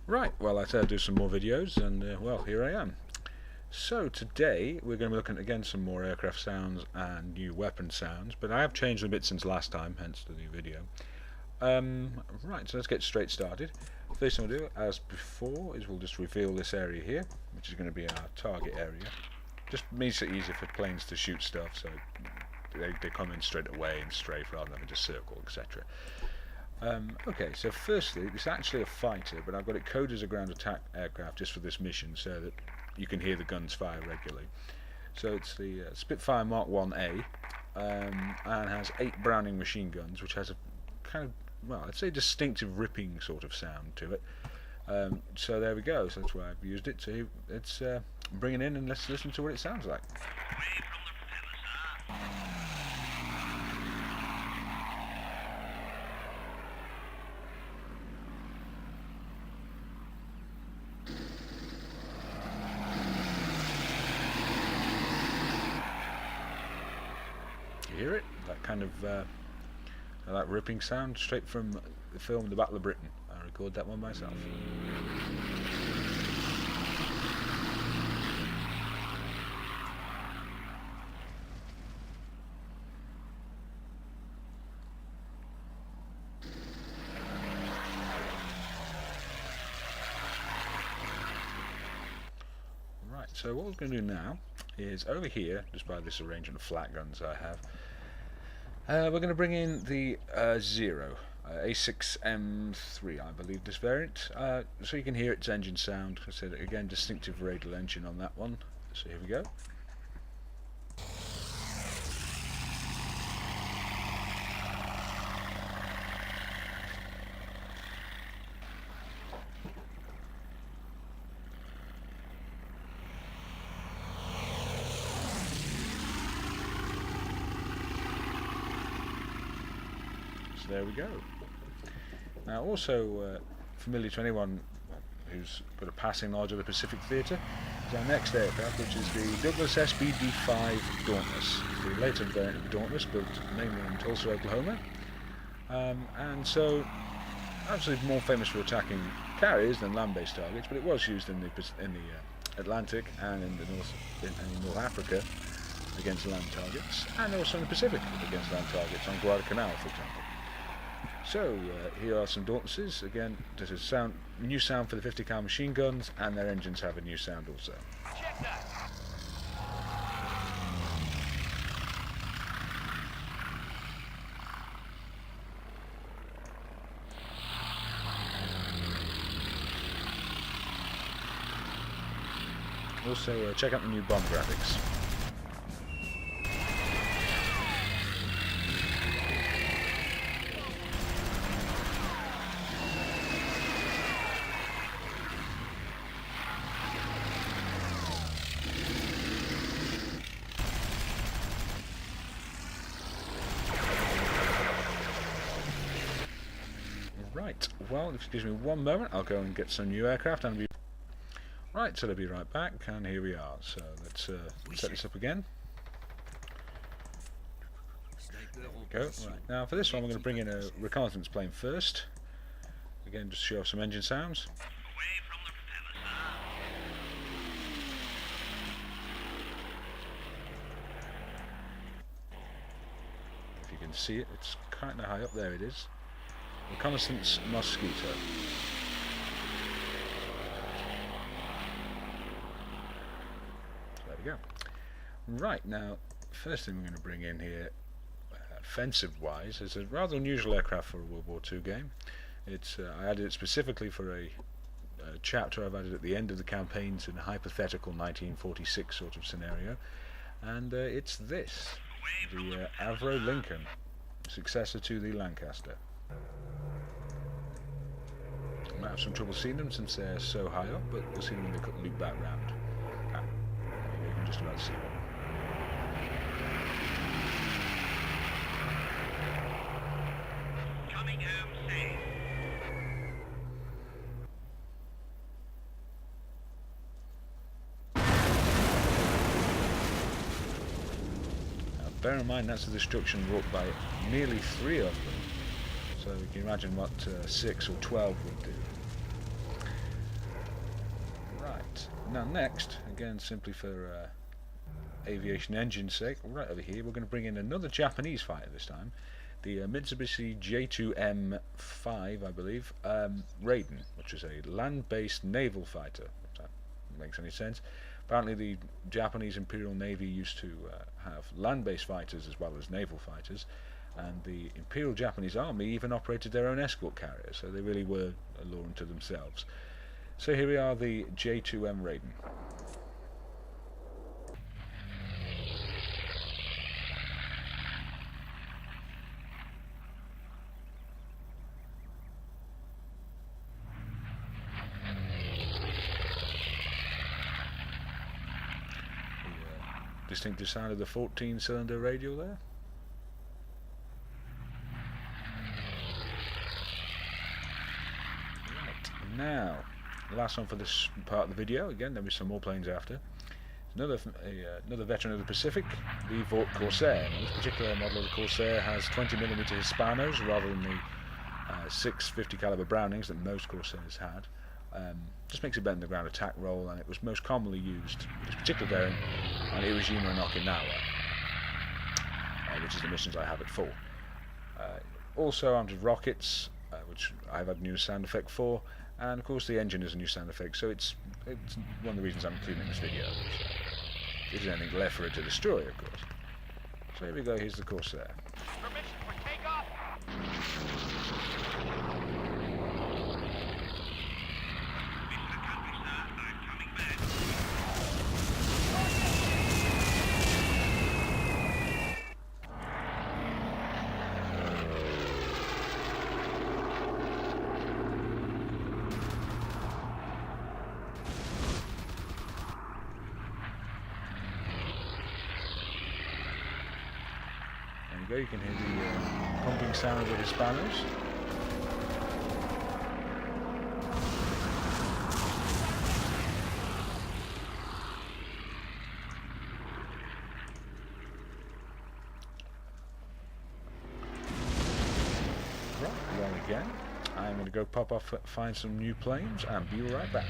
Right, well, I said I'd do some more videos, and well, here I am. So today we're going to be looking at again some more aircraft sounds and new weapon sounds, but I have changed a bit since last time, hence the new video. Right, so let's get straight started. First thing we'll do, as before, is we'll just reveal this area here, which is going to be our target area. Just makes it easier for planes to shoot stuff, so they come in straight away and strafe rather than just circle, etc. Okay, so firstly, this is actually a fighter, but I've got it coded as a ground attack aircraft just for this mission so that you can hear the guns fire regularly. So it's the Spitfire Mk.Ia and has 8 Browning machine guns, which has a kind of, well, I'd say distinctive ripping sort of sound to it. So there we go, so that's why I've used it. So let's bring it in and let's listen to what it sounds like. You hear it? That kind of that ripping sound straight from the film The Battle of Britain. I recorded that one myself. Right, so what we're going to do now is over here, just by this arrangement of flat guns I have, we're going to bring in the Zero, A6M3, I believe this variant, so you can hear its engine sound. I said again, distinctive radial engine on that one. So here we go. So there we go. Now, also familiar to anyone who's got a passing knowledge of the Pacific Theatre is our next aircraft, which is the Douglas SBD-5 Dauntless, the later variant of Dauntless, built mainly in Tulsa, Oklahoma, and so absolutely more famous for attacking carriers than land-based targets, but it was used in the Atlantic and in North Africa against land targets, and also in the Pacific against land targets on Guadalcanal, for example. So here are some Dauntlesses. Again, there's a new sound for the 50 cal machine guns, and their engines have a new sound also. Check that. Also, check out the new bomb graphics. Right, well, excuse me one moment, I'll go and get some new aircraft and Right, so they'll be right back, and here we are. So let's set this up again. There we go. Right, now for this one we're going to bring in a reconnaissance plane first. Again, just show off some engine sounds. If you can see it, it's kind of high up. There it is. Reconnaissance Mosquito. There we go. Right, now, first thing we're going to bring in here, offensive-wise, is a rather unusual aircraft for a World War II game. It's I added it specifically for a chapter I've added at the end of the campaigns in a hypothetical 1946 sort of scenario, and it's this, the Avro Lincoln, successor to the Lancaster. I might have some trouble seeing them since they're so high up, but we'll see them when they loop back round. You can just about see one. Coming home safe. Now, bear in mind that's the destruction wrought by nearly 3 of them. So you can imagine what 6 or 12 would do. Right, now next, again simply for aviation engine's sake, right over here we're going to bring in another Japanese fighter this time, the Mitsubishi J2M5, I believe, Raiden, which is a land-based naval fighter, if that makes any sense. Apparently the Japanese Imperial Navy used to have land-based fighters as well as naval fighters, and the Imperial Japanese Army even operated their own escort carrier, so they really were a law unto themselves. So here we are, the J2M Raiden. Distinctive sound of the 14-cylinder radial there. Right, now, last one for this part of the video. Again, there'll be some more planes after. Another veteran of the Pacific, the Vought Corsair. Now, this particular model of the Corsair has 20mm Hispanos rather than the 650 caliber Brownings that most Corsairs had. Just makes it better in the ground attack role, and it was most commonly used, this particular variant, on Iwo Jima and Okinawa, which is the missions I have it for. Also armed with rockets, which I've had a new sound effect for, and of course the engine is a new sound effect, so it's one of the reasons I'm including this video. So, if there's anything left for it to destroy, of course. So here we go, here's the Corsair. Permission for takeoff. There you go, you can hear the pumping sound of the Hispanos. Right, well again, I'm going to go pop off, find some new planes, and be right back.